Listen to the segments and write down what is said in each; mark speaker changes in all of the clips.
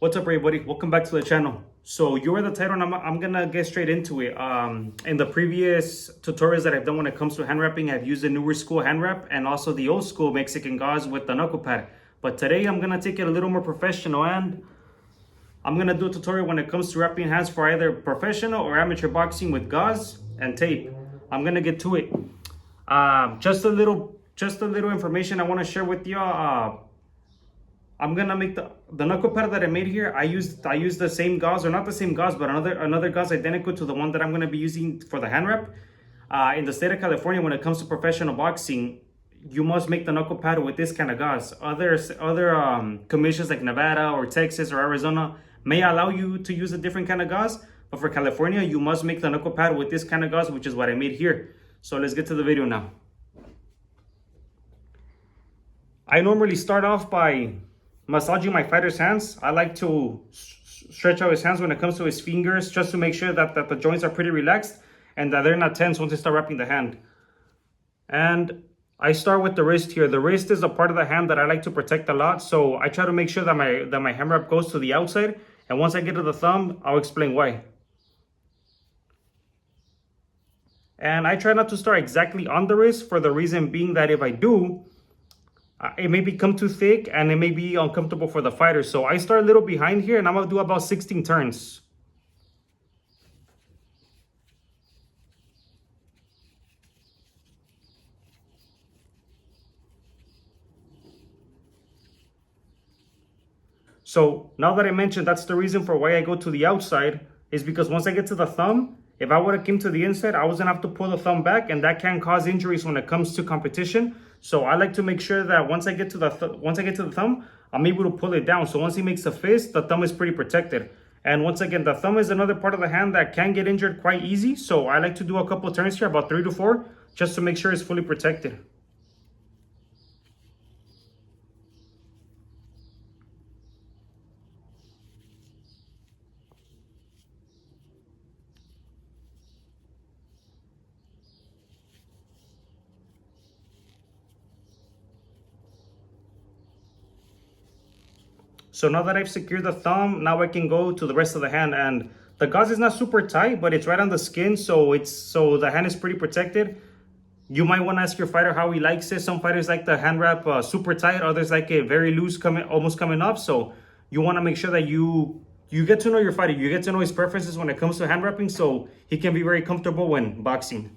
Speaker 1: What's up, everybody? Welcome back to the channel. So you read the title, and I'm gonna get straight into it. In the previous tutorials that I've done when it comes to hand wrapping, I've used the newer school hand wrap and also the old school Mexican gauze with the knuckle pad. But today I'm gonna take it a little more professional, and I'm gonna do a tutorial when it comes to wrapping hands for either professional or amateur boxing with gauze and tape. I'm gonna get to it. Just a little information I want to share with y'all. I'm gonna make the knuckle pad that I made here. I used the same gauze, or not the same gauze, but another gauze identical to the one that I'm gonna be using for the hand wrap. In the state of California, when it comes to professional boxing, you must make the knuckle pad with this kind of gauze. Other commissions like Nevada or Texas or Arizona may allow you to use a different kind of gauze, but for California, you must make the knuckle pad with this kind of gauze, which is what I made here. So let's get to the video now. I normally start off by massaging my fighter's hands. I like to stretch out his hands when it comes to his fingers, just to make sure that the joints are pretty relaxed and that they're not tense once I start wrapping the hand. And I start with the wrist here. The wrist is a part of the hand that I like to protect a lot, so I try to make sure that my hand wrap goes to the outside. And once I get to the thumb, I'll explain why. And I try not to start exactly on the wrist, for the reason being that if I do, it may become too thick and it may be uncomfortable for the fighter. So I start a little behind here, and I'm gonna do about 16 turns. So now that I mentioned that's the reason for why I go to the outside, is because once I get to the thumb, if I would have came to the inside, I was gonna have to pull the thumb back, and that can cause injuries when it comes to competition. So I like to make sure that once I get to the thumb, I'm able to pull it down. So once he makes a fist, the thumb is pretty protected. And once again, the thumb is another part of the hand that can get injured quite easy. So I like to do a couple turns here, about 3 to 4, just to make sure it's fully protected. So now that I've secured the thumb, now I can go to the rest of the hand. And the gauze is not super tight, but it's right on the skin, so the hand is pretty protected. You might want to ask your fighter how he likes it. Some fighters like the hand wrap super tight, others like it very loose, almost coming up. So you want to make sure that you get to know your fighter. You get to know his preferences when it comes to hand wrapping, so he can be very comfortable when boxing.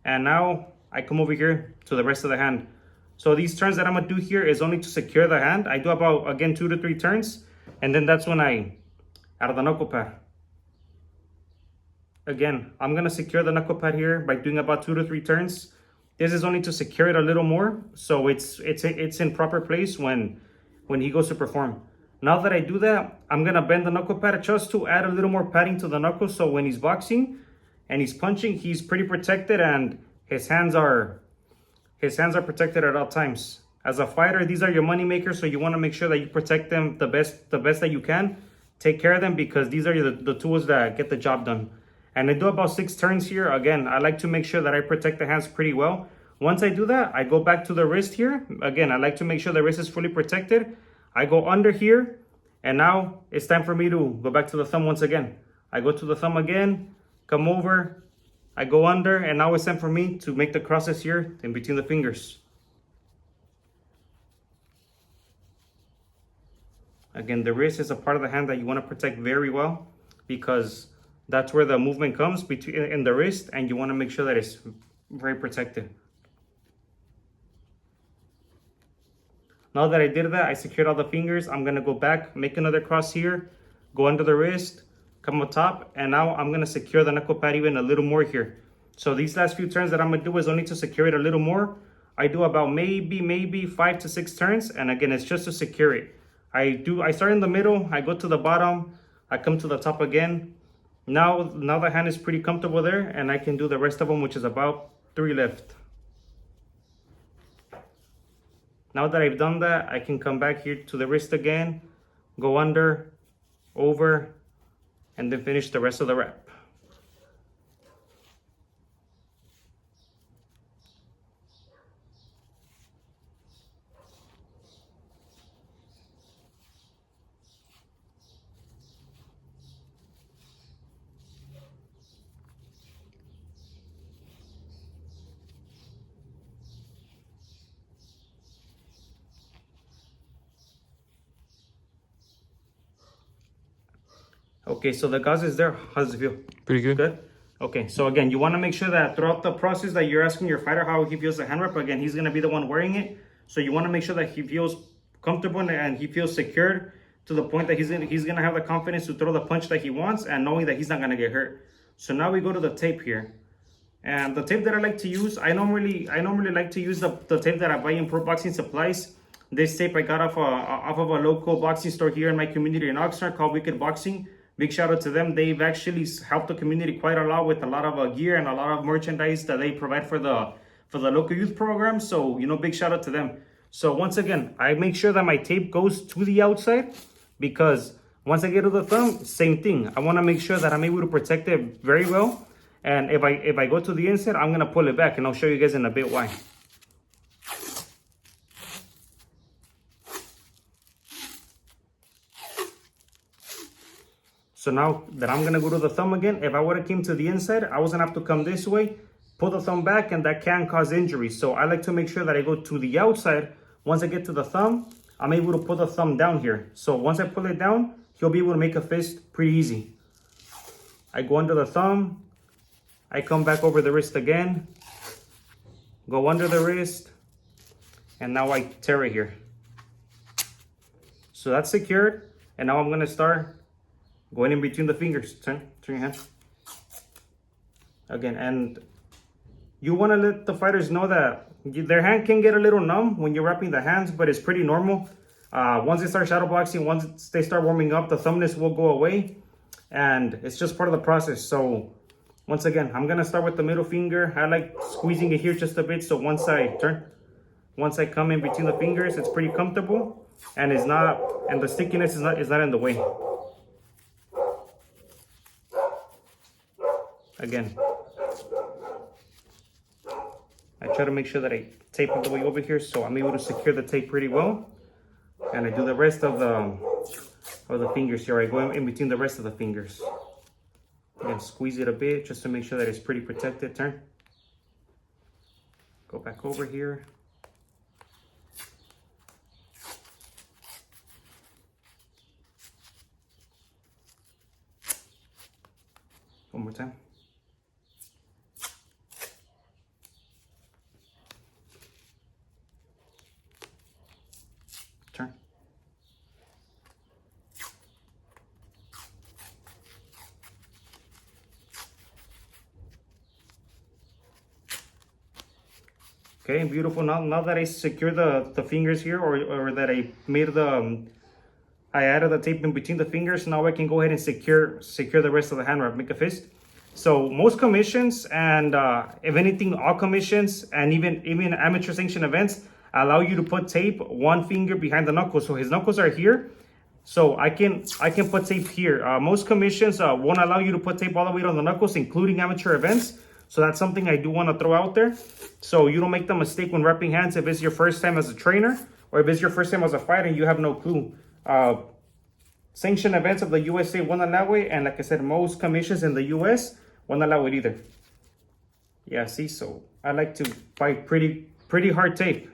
Speaker 1: And now I come over here to the rest of the hand. So these turns that I'm gonna do here is only to secure the hand. I do about, again, 2 to 3 turns, and then that's when out of the knuckle pad. Again, I'm gonna secure the knuckle pad here by doing about 2 to 3 turns. This is only to secure it a little more, so it's in proper place when he goes to perform. Now that I do that, I'm gonna bend the knuckle pad just to add a little more padding to the knuckles, so when he's boxing and he's punching, he's pretty protected, and his hands are protected at all times. As a fighter, these are your money makers, so you want to make sure that you protect them the best that you can. Take care of them, because these are the tools that get the job done. And I do about 6 turns here. Again, I like to make sure that I protect the hands pretty well. Once I do that, I go back to the wrist here. Again, I like to make sure the wrist is fully protected. I go under here, and now it's time for me to go back to the thumb once again. I go to the thumb again, come over, I go under, and now it's time for me to make the crosses here in between the fingers. Again, the wrist is a part of the hand that you want to protect very well, because that's where the movement comes in the wrist, and you want to make sure that it's very protected. Now that I did that, I secured all the fingers. I'm gonna go back, make another cross here, go under the wrist, come up top, and now I'm gonna secure the knuckle pad even a little more here. So these last few turns that I'm gonna do is only to secure it a little more. I do about maybe 5 to 6 turns, and again, it's just to secure it. I start in the middle, I go to the bottom, I come to the top again. Now the hand is pretty comfortable there, and I can do the rest of them, which is about 3 left. Now that I've done that, I can come back here to the wrist again, go under, over, and then finish the rest of the wrap. Okay, so the gauze is there. How does it feel?
Speaker 2: Pretty good.
Speaker 1: Good? Okay, so again, you want to make sure that throughout the process that you're asking your fighter how he feels the hand wrap, again, he's going to be the one wearing it. So you want to make sure that he feels comfortable and he feels secured to the point that he's gonna have the confidence to throw the punch that he wants and knowing that he's not going to get hurt. So now we go to the tape here. And the tape that I like to use, I normally like to use the tape that I buy in Pro Boxing Supplies. This tape I got off of a local boxing store here in my community in Oxnard called Wicked Boxing. Big shout out to them. They've actually helped the community quite a lot with a lot of gear and a lot of merchandise that they provide for the local youth program. So, you know, big shout out to them. So once again, I make sure that my tape goes to the outside because once I get to the thumb, same thing. I want to make sure that I'm able to protect it very well. And if I go to the inside, I'm going to pull it back and I'll show you guys in a bit why. So now that I'm gonna go to the thumb again, if I would have came to the inside, I was gonna have to come this way, pull the thumb back, and that can cause injury. So I like to make sure that I go to the outside. Once I get to the thumb, I'm able to pull the thumb down here. So once I pull it down, he'll be able to make a fist pretty easy. I go under the thumb, I come back over the wrist again, go under the wrist, and now I tear it here. So that's secured, and now I'm gonna start going in between the fingers. Turn your hand. Again, and you want to let the fighters know that their hand can get a little numb when you're wrapping the hands, but it's pretty normal. Once they start shadow boxing, once they start warming up, the thumbness will go away, and it's just part of the process. So once again, I'm gonna start with the middle finger. I like squeezing it here just a bit, so once I come in between the fingers, it's pretty comfortable, and the stickiness is not in the way. Again, I try to make sure that I tape it the way over here so I'm able to secure the tape pretty well. And I do the rest of the fingers here. I go in between the rest of the fingers. And squeeze it a bit just to make sure that it's pretty protected. Turn. Go back over here. One more time. Turn. Okay, beautiful. Now that I secure the fingers here, or that I made I added the tape in between the fingers, now I can go ahead and secure the rest of the hand wrap, make a fist. So most commissions, and if anything, all commissions, and even amateur sanctioned events allow you to put tape one finger behind the knuckles. So his knuckles are here, so I can put tape here. Most commissions won't allow you to put tape all the way on the knuckles, including amateur events. So that's something I do want to throw out there, so you don't make the mistake when repping hands if it's your first time as a trainer, or if it's your first time as a fighter and you have no clue. Sanctioned events of the USA won't allow it, and like I said, most commissions in the US won't allow it either. Yeah, see, so I like to buy pretty hard tape,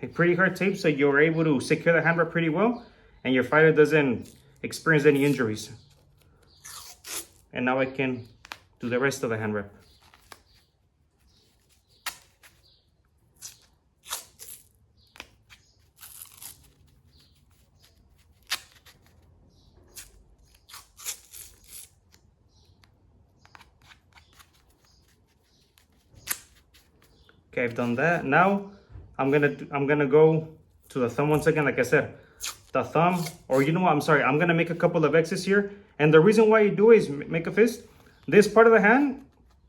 Speaker 1: so you're able to secure the hand wrap pretty well, and your fighter doesn't experience any injuries. And now I can do the rest of the hand wrap. Okay, I've done that. Now I'm gonna go to the thumb once again. Like I said, the thumb, or you know what? I'm sorry. I'm gonna make a couple of X's here, and the reason why you do is make a fist. This part of the hand,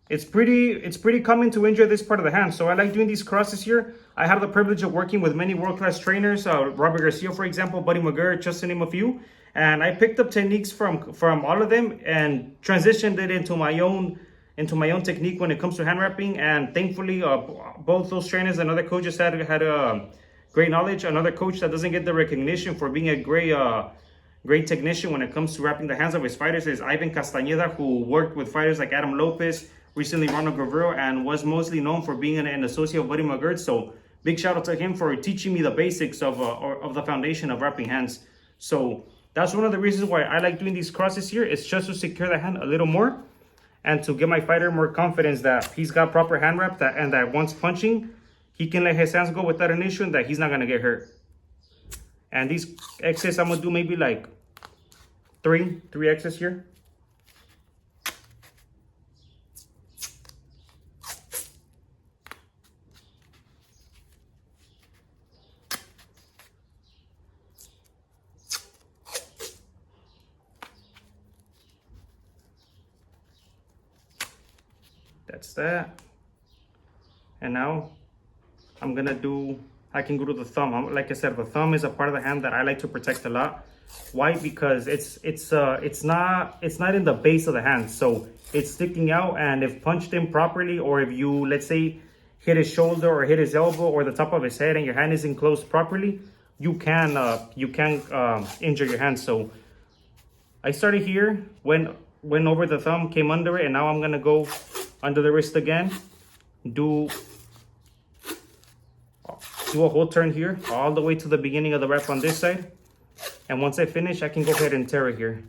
Speaker 1: it's pretty common to injure this part of the hand. So I like doing these crosses here. I have the privilege of working with many world-class trainers, Robert Garcia, for example, Buddy McGirt, just to name a few. And I picked up techniques from all of them and transitioned it into my own technique when it comes to hand wrapping. And thankfully, both those trainers and other coaches had great knowledge. Another coach that doesn't get the recognition for being a great technician when it comes to wrapping the hands of his fighters is Ivan Castañeda, who worked with fighters like Adam Lopez, recently Ronald Guerrero, and was mostly known for being an associate of Buddy McGirt. So big shout out to him for teaching me the basics of the foundation of wrapping hands. So That's one of the reasons why I like doing these crosses here. It's just to secure the hand a little more and to give my fighter more confidence that he's got proper hand wrap, and that once punching, he can let his hands go without an issue and that he's not gonna get hurt. And these X's, I'm gonna do maybe like three X's here. That's that. And now I'm gonna do, I can go to the thumb. Like I said, the thumb is a part of the hand that I like to protect a lot. Why? Because it's not in the base of the hand, so it's sticking out. And if punched in properly, or if you, let's say, hit his shoulder or hit his elbow or the top of his head, and your hand isn't closed properly, you can injure your hand. So I started here, went over the thumb, came under it, and now I'm gonna go under the wrist again. Do a whole turn here, all the way to the beginning of the wrap on this side. And once I finish, I can go ahead and tear it here.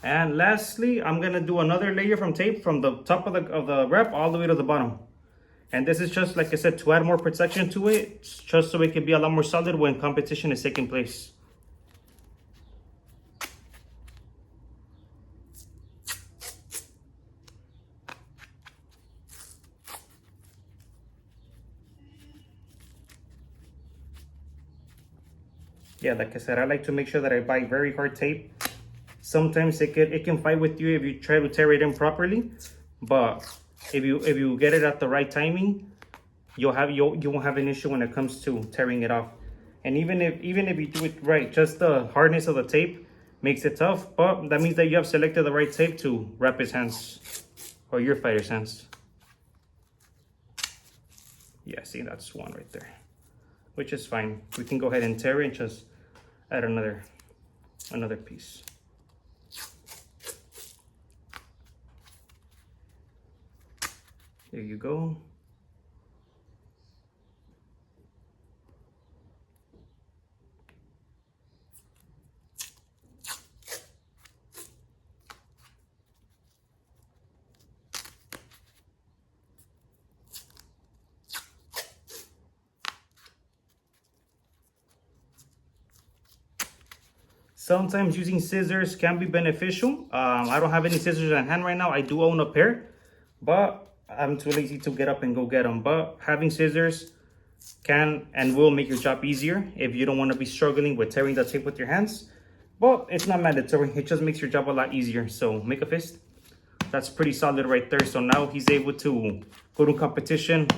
Speaker 1: And lastly, I'm gonna do another layer from tape from the top of the wrap all the way to the bottom. And this is just, like I said, to add more protection to it, just so it can be a lot more solid when competition is taking place. Yeah, like I said, I like to make sure that I buy very hard tape. Sometimes it can fight with you if you try to tear it in properly, but if you get it at the right timing, you won't have an issue when it comes to tearing it off. And even if you do it right, just the hardness of the tape makes it tough, but that means that you have selected the right tape to wrap his hands, or your fighter's hands. Yeah, see, that's one right there, which is fine. We can go ahead and tear it and just add another piece. There you go. Sometimes using scissors can be beneficial. I don't have any scissors on hand right now. I do own a pair, but I'm too lazy to get up and go get them. But having scissors can and will make your job easier if you don't want to be struggling with tearing the tape with your hands. But it's not mandatory. It just makes your job a lot easier. So make a fist. That's pretty solid right there. So now he's able to go to competition.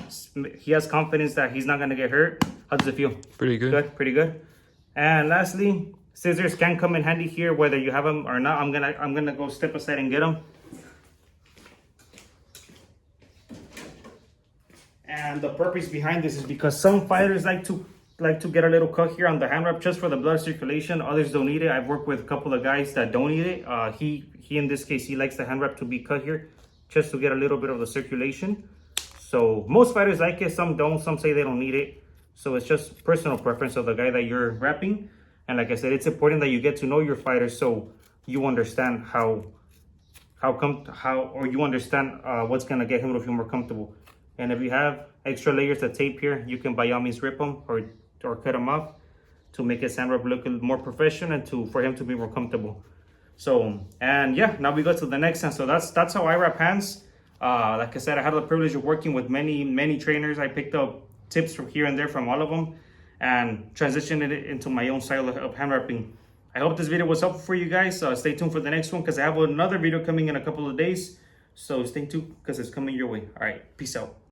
Speaker 1: He has confidence that he's not going to get hurt. How does it feel?
Speaker 2: Pretty good.
Speaker 1: Good, pretty good. And lastly, scissors can come in handy here, whether you have them or not. I'm gonna go step aside and get them. And the purpose behind this is because some fighters like to get a little cut here on the hand wrap just for the blood circulation. Others don't need it. I've worked with a couple of guys that don't need it. He in this case, he likes the hand wrap to be cut here just to get a little bit of the circulation. So most fighters like it, some don't, some say they don't need it. So it's just personal preference of the guy that you're wrapping. And like I said, it's important that you get to know your fighter so you understand you understand what's gonna get him to feel more comfortable. And if you have extra layers of tape here, you can by all means rip them or cut them off to make his hand wrap look more professional and for him to be more comfortable. So, and yeah, now we go to the next hand. So that's how I wrap hands. Like I said, I had the privilege of working with many trainers. I picked up tips from here and there from all of them and transitioned it into my own style of hand wrapping. I hope this video was helpful for you guys. Stay tuned for the next one because I have another video coming in a couple of days. So stay tuned because it's coming your way. All right, peace out.